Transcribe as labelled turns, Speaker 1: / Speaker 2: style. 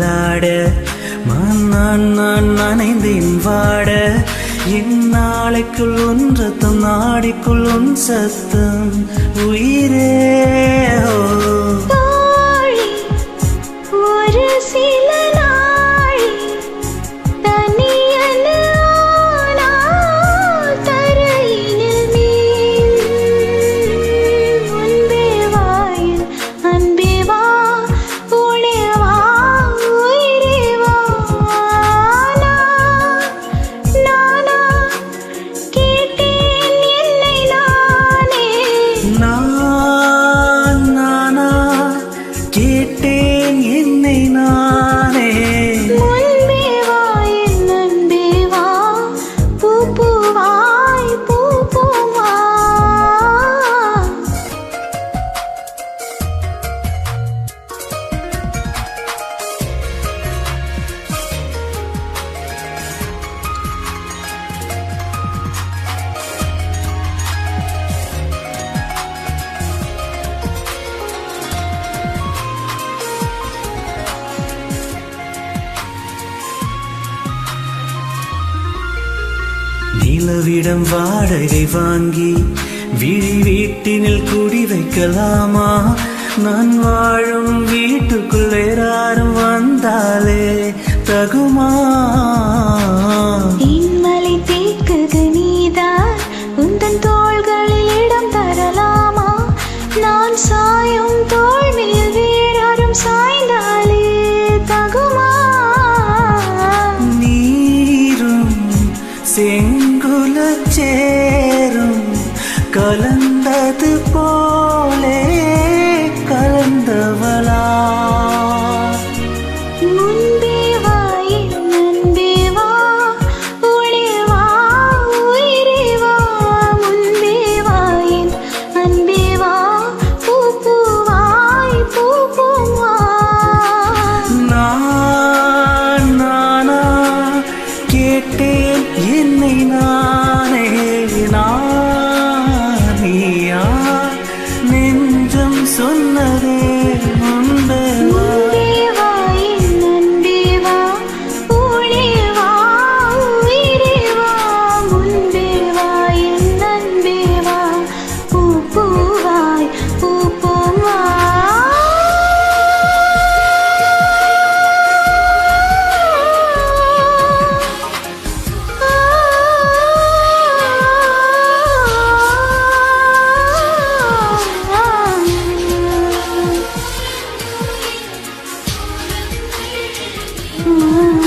Speaker 1: ஊஞ்சலாட நான் நனைந்தேன் வாட என் நாளைக்குள் உன் ரத்தம் நாடிக்குள் உன் சத்தம் உயிரே
Speaker 2: ஒரு சில நாள் தனியன தரையினில் மீன் அன்பே வாயில் அன்பே வா உளே வா உயிரே வா நானா கேட்டேன் என்னை நானே
Speaker 1: நானா கேட்டேன் என்னை நானே
Speaker 2: முன்பே வா என் அன்பே வா பூவாய் பூவா
Speaker 1: நிலவிடம் வாடகை வாங்கி விழி வீட்டினில் குடி வைக்கலாமா நான் வாழும் வீட்டுக்குள் வேறாரும் வந்தாலே தகுமா
Speaker 2: மலை தேக்குது நீதான் உந்தன் தோள்களில் இடம் தரலாமா நான் சாயும் தோள் மேல் வேறாரும் சாய்ந்தாலே தகுமா
Speaker 1: நீரும் செங்குல சேரும் கலந்தது போலே கலந்தவளா
Speaker 2: முன்பே வா என் அன்பே வா உளே வா உயிரே வா முன்பே வா என் அன்பே வா பூவாய் பூவா
Speaker 1: நானா கேட்டேன் என்னை நானே நீயா நெஞ்சம் சொன்னதே உண்டு
Speaker 2: முன்பே வா என் அன்பே வா உளே வா உயிரே வா முன்பே வா என் அன்பே வா பூவாய் பூவா Ah